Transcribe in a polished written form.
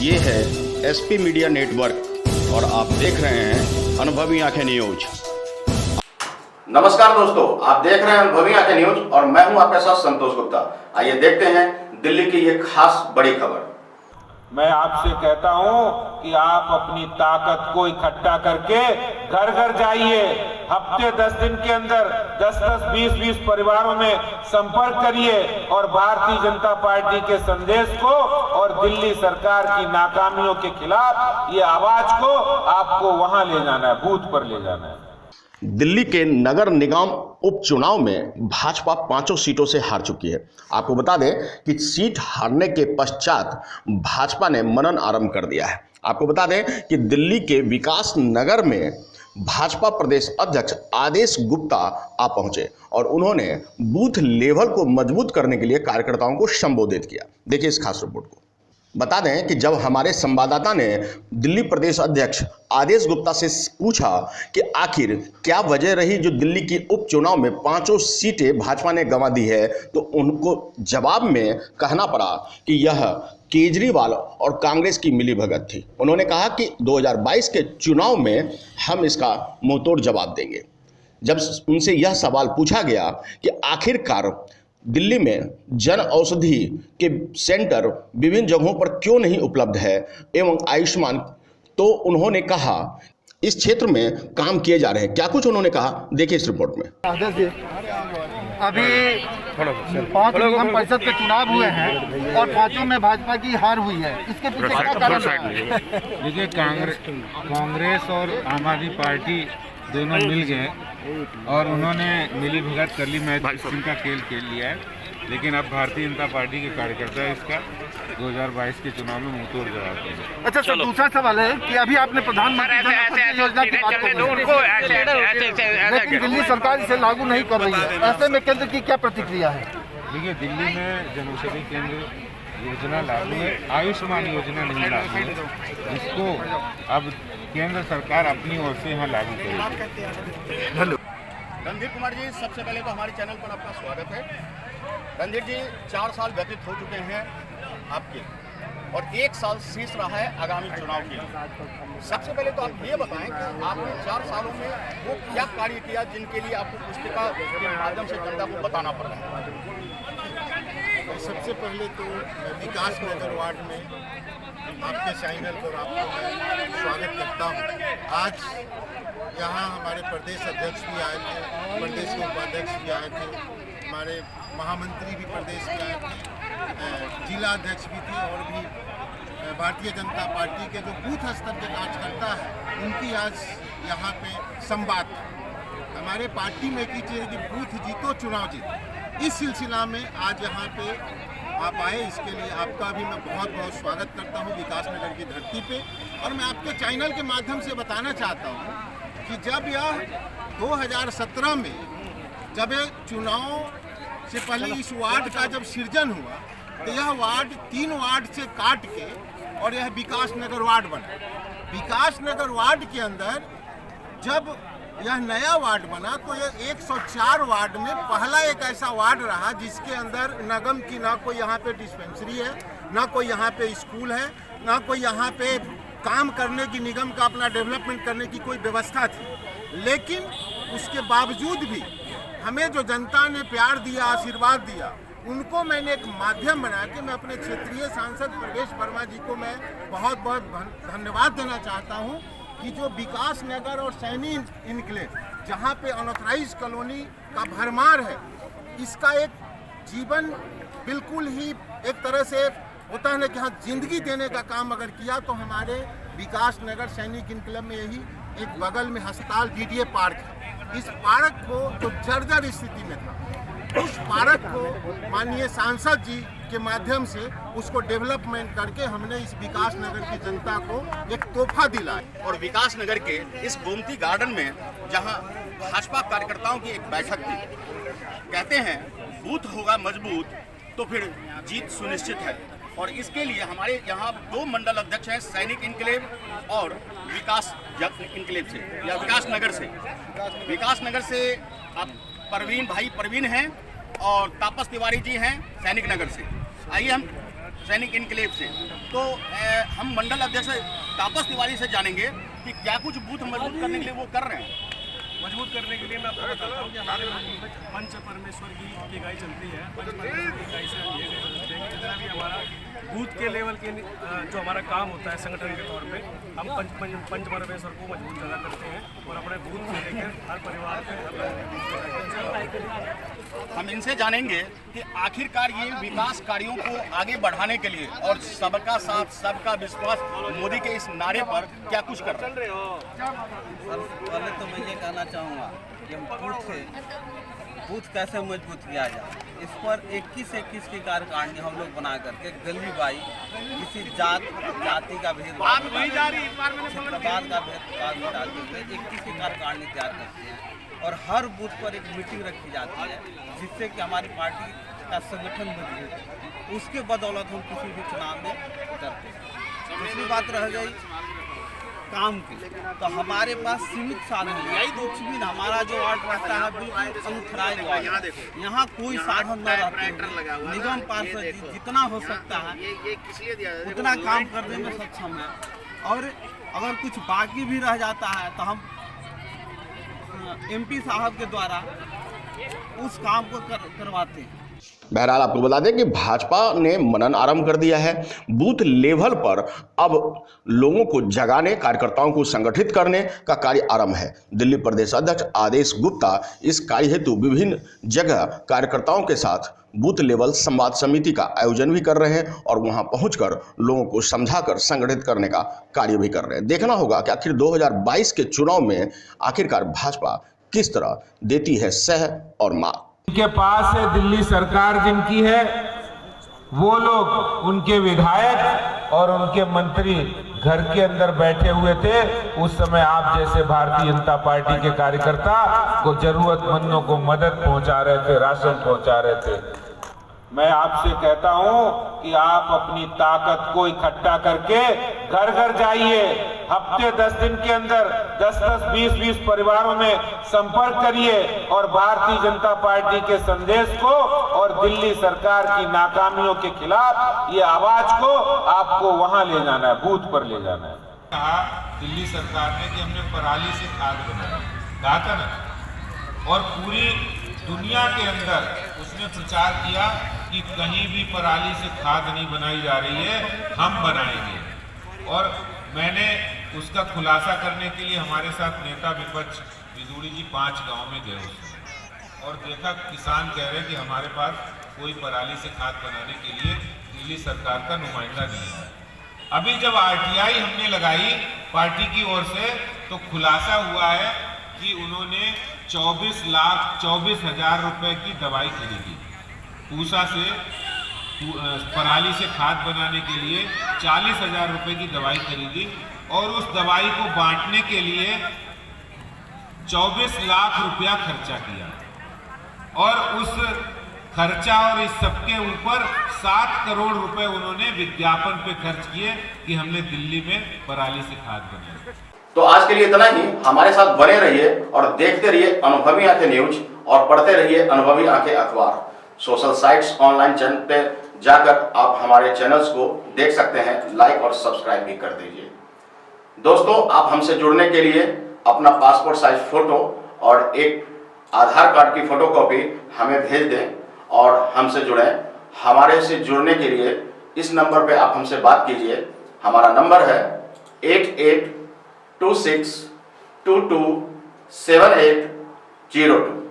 ये है SP media network और आप देख रहे हैं अनुभवी आंखें न्यूज। नमस्कार दोस्तों, आप देख रहे हैं अनुभवी आंखें न्यूज और मैं हूं आपके साथ संतोष गुप्ता। आइए देखते हैं दिल्ली की ये खास बड़ी खबर। मैं आपसे कहता हूं कि आप अपनी ताकत को इकट्ठा करके घर घर जाइए। हफ्ते 10 दिन के अंदर 10-10, 20-20 परिवारों में संपर्क करिए और भारतीय जनता पार्टी के संदेश को और दिल्ली सरकार की नाकामियों के खिलाफ ये आवाज को आपको वहां ले जाना है, बूथ पर ले जाना है। दिल्ली के नगर निगम उपचुनाव में भाजपा 5 सीटों से हार चुकी है। आपको बता दें कि सीट हारने के पश्चात भाजपा ने मनन आरंभ कर दिया है। आपको बता दें कि दिल्ली के विकास नगर में भाजपा प्रदेश अध्यक्ष आदेश गुप्ता आ पहुंचे और उन्होंने बूथ लेवल को मजबूत करने के लिए कार्यकर्ताओं को संबोधित किया। देखिए इस खास रिपोर्ट को। बता दें कि जब हमारे संवाददाता ने दिल्ली प्रदेश अध्यक्ष आदेश गुप्ता से पूछा कि आखिर क्या वजह रही जो दिल्ली की उपचुनाव में 5 सीटें भाजपा ने गंवा दी है, तो उनको जवाब में कहना पड़ा कि यह केजरीवाल और कांग्रेस की मिलीभगत थी। उन्होंने कहा कि 2022 के चुनाव में हम इसका मुंहतोड़ जवाब देंगे। जब उनसे यह सवाल पूछा गया कि आखिरकार दिल्ली में जन औषधि के सेंटर विभिन्न जगहों पर क्यों नहीं उपलब्ध है एवं आयुष्मान, तो उन्होंने कहा इस क्षेत्र में काम किए जा रहे हैं। क्या कुछ उन्होंने कहा, देखिए इस रिपोर्ट में। अभी 5 निगम परिषद के चुनाव हुए हैं और 5 में भाजपा की हार हुई है। इसके पीछे क्या कारण है? देखिए, कांग्रेस और आम आदमी पार्टी दोनों मिल गए और उन्होंने मिली भगत कर ली, मैच फिक्सिंग का खेल लिया है। लेकिन अब भारतीय जनता पार्टी के कार्यकर्ता इसका 2022 के चुनाव में मुंहतोड़ जवाब देंगे। अच्छा सर, दूसरा सवाल है कि अभी आपने प्रधानमंत्री जन औषधि योजना की बात की, लेकिन दिल्ली सरकार इसे लागू नहीं कर रही है। ऐसे में केंद्र की क्या प्रतिक्रिया है? देखिए, दिल्ली में जन औषधि केंद्र योजना लागू है, आयुष्मान योजना नहीं लागू है, जिसको अब केंद्र सरकार अपनी ओर से यहाँ लागू करेगी। हेलो रणधीर कुमार जी, सबसे पहले तो हमारे चैनल पर आपका स्वागत है। रणधीर जी, 4 साल व्यतीत हो चुके हैं आपके और 1 साल शेष रहा है आगामी चुनाव के लिए। सबसे पहले तो आप ये बताएं कि आपने 4 सालों में वो क्या कार्य किया जिनके लिए आपको पुस्तिका के माध्यम से जनता को बताना पड़ रहा है। सबसे पहले तो विकास नगर वार्ड में आपके चैनल पर आपको मैं स्वागत करता हूँ। आज यहाँ हमारे प्रदेश अध्यक्ष भी आए थे, प्रदेश के उपाध्यक्ष भी आए थे, हमारे महामंत्री भी प्रदेश के आए थे, जिला अध्यक्ष भी थे और भी भारतीय जनता पार्टी के जो बूथ स्तर के कार्यकर्ता हैं उनकी आज यहाँ पे संवाद था। हमारे पार्टी में की चीज़ कि बूथ जीतो चुनाव जीतो, इस सिलसिला में आज यहाँ पे आप आए, इसके लिए आपका भी मैं बहुत बहुत स्वागत करता हूँ विकास नगर की धरती पे। और मैं आपके चैनल के माध्यम से बताना चाहता हूँ कि जब यह 2017 में जब ये चुनाव से पहले इस वार्ड का जब सृजन हुआ तो यह वार्ड 3 वार्ड से काट के और यह विकास नगर वार्ड बना। विकास नगर वार्ड के अंदर जब यह नया वार्ड बना तो यह 104 वार्ड में पहला एक ऐसा वार्ड रहा जिसके अंदर निगम की ना कोई यहाँ पे डिस्पेंसरी है, ना कोई यहाँ पे स्कूल है, ना कोई यहाँ पे काम करने की निगम का अपना डेवलपमेंट करने की कोई व्यवस्था थी। लेकिन उसके बावजूद भी हमें जो जनता ने प्यार दिया, आशीर्वाद दिया, उनको मैंने एक माध्यम बना के मैं अपने क्षेत्रीय सांसद प्रवेश वर्मा जी को मैं बहुत बहुत धन्यवाद देना चाहता हूँ कि जो विकास नगर और सैनी इनक्लेव जहाँ पे अनऑथराइज कॉलोनी का भरमार है, इसका एक जीवन बिल्कुल ही एक तरह से होता है ना कि हाँ जिंदगी देने का काम अगर किया तो हमारे विकास नगर सैनिक इनक्लेव में यही एक बगल में अस्पताल DDA पार्क है। इस पार्क को जो जर्जर स्थिति में था, उस पार्क को माननीय सांसद जी के माध्यम से उसको डेवलपमेंट करके हमने इस विकास नगर की जनता को एक तोहफा दिलाया। और विकास नगर के इस गोमती गार्डन में जहां भाजपा कार्यकर्ताओं की एक बैठक थी, कहते हैं बूथ होगा मजबूत तो फिर जीत सुनिश्चित है। और इसके लिए हमारे यहाँ 2 मंडल अध्यक्ष हैं, सैनिक इनक्लेव और विकास इनक्लेव से या विकास नगर से। विकास नगर से आप परवीन हैं और तापस तिवारी जी हैं सैनिक नगर से। आइए हम सैनिक इनक्लेव से। तो हम मंडल अध्यक्ष तापस तिवारी से जानेंगे कि क्या कुछ बूथ मजबूत करने के लिए वो कर रहे हैं। मजबूत करने के लिए मैं आपको बताता हूँ कि हमारे पंच परमेश्वर की इकाई चलती है। पंच परमेश्वर की इकाई से हम ये करते हैं कि जितना भी हमारा बूथ के लेवल के जो हमारा काम होता है संगठन के तौर पे, हम पंच परमेश्वर को मजबूत ज़्यादा करते हैं और अपने बूथ से लेकर हर परिवार के हम इनसे जानेंगे कि आखिरकार ये विकास कार्यों को आगे बढ़ाने के लिए और सबका साथ सबका विश्वास मोदी के इस नारे पर क्या कुछ कर रहे हो। पहले तो मैं ये कहना चाहूँगा कि बूथ कैसे मजबूत किया जाए, इस पर 21 की कार्यकारिणी हम लोग बना करके गली बाई किसी जाति का भेदभाव क्षेत्रवाद का भेदभाव मिटाते हुए 21 की कार्यकारिणी तैयार करते हैं और हर बूथ पर एक मीटिंग रखी जाती है जिससे कि हमारी पार्टी का संगठन मजबूत है। उसके बदौलत हम किसी भी चुनाव में उतरते हैं। दूसरी बात रह गई काम की, तो हमारे पास सीमित साधन है। कुछ भी हमारा जो वार्ड रहता है बिल्कुल अनुथराई वार्ड, यहाँ कोई साधन न रहते हुए निगम पार्षद जितना हो सकता है उतना काम करने में सक्षम है और अगर कुछ बाकी भी रह जाता है तो हम MP साहब के द्वारा उस काम को करवाते हैं। बहरहाल आपको बता दें कि भाजपा ने मनन आरंभ कर दिया है। बूथ लेवल पर अब लोगों को जगाने, कार्यकर्ताओं को संगठित करने का कार्य आरंभ है। दिल्ली प्रदेश अध्यक्ष आदेश गुप्ता इस कार्य हेतु विभिन्न जगह कार्यकर्ताओं के साथ बूथ लेवल संवाद समिति का आयोजन भी कर रहे हैं और वहां पहुंचकर लोगों को समझाकर संगठित करने का कार्य भी कर रहे हैं। देखना होगा कि आखिर 2022 के चुनाव में आखिरकार भाजपा किस तरह देती है सह और मात। उनके पास है दिल्ली सरकार जिनकी है, वो लोग उनके विधायक और उनके मंत्री घर के अंदर बैठे हुए थे। उस समय आप जैसे भारतीय जनता पार्टी के कार्यकर्ता को जरूरतमंदों को मदद पहुंचा रहे थे, राशन पहुंचा रहे थे। मैं आपसे कहता हूं कि आप अपनी ताकत को इकट्ठा करके घर घर जाइए। हफ्ते 10 दिन के अंदर 10-10, 20-20 परिवारों में संपर्क करिए और भारतीय जनता पार्टी के संदेश को और दिल्ली सरकार की नाकामियों के खिलाफ ये आवाज को आपको वहां ले जाना है, बूथ पर ले जाना है। कहा दिल्ली सरकार ने कि हमने पराली से खाद बनाई, कहा था ना, और पूरी दुनिया के अंदर उसने प्रचार किया कि कहीं भी पराली से खाद नहीं बनाई जा रही है, हम बनाएंगे। और मैंने उसका खुलासा करने के लिए हमारे साथ नेता विपक्ष विदुड़ी जी 5 गांव में गए उसमें और देखा किसान कह रहे कि हमारे पास कोई पराली से खाद बनाने के लिए दिल्ली सरकार का नुमाइंदा नहीं है। अभी जब RTI हमने लगाई पार्टी की ओर से तो खुलासा हुआ है कि उन्होंने 24,24,000 रुपए की दवाई खरीदी। पूसा से पराली से खाद बनाने के लिए 40,000 रुपए की दवाई खरीदी और उस दवाई को बांटने के लिए 24 लाख रुपया खर्चा किया और उस खर्चा और इस सबके ऊपर 7 करोड़ रुपए उन्होंने विज्ञापन पे खर्च किए कि हमने दिल्ली में पराली से खाद बनाई। तो आज के लिए इतना ही। हमारे साथ बने रहिए और देखते रहिए अनुभवी आंखें न्यूज और पढ़ते रहिए अनुभवी आंखें अखबार। सोशल साइट्स, ऑनलाइन चैनल पे जाकर आप हमारे चैनल्स को देख सकते हैं, लाइक और सब्सक्राइब भी कर दीजिए। दोस्तों, आप हमसे जुड़ने के लिए अपना पासपोर्ट साइज फोटो और एक आधार कार्ड की फोटोकॉपी हमें भेज दें और हमसे जुड़ें। हमारे से जुड़ने के लिए इस नंबर पे आप हमसे बात कीजिए। हमारा नंबर है 8826227802।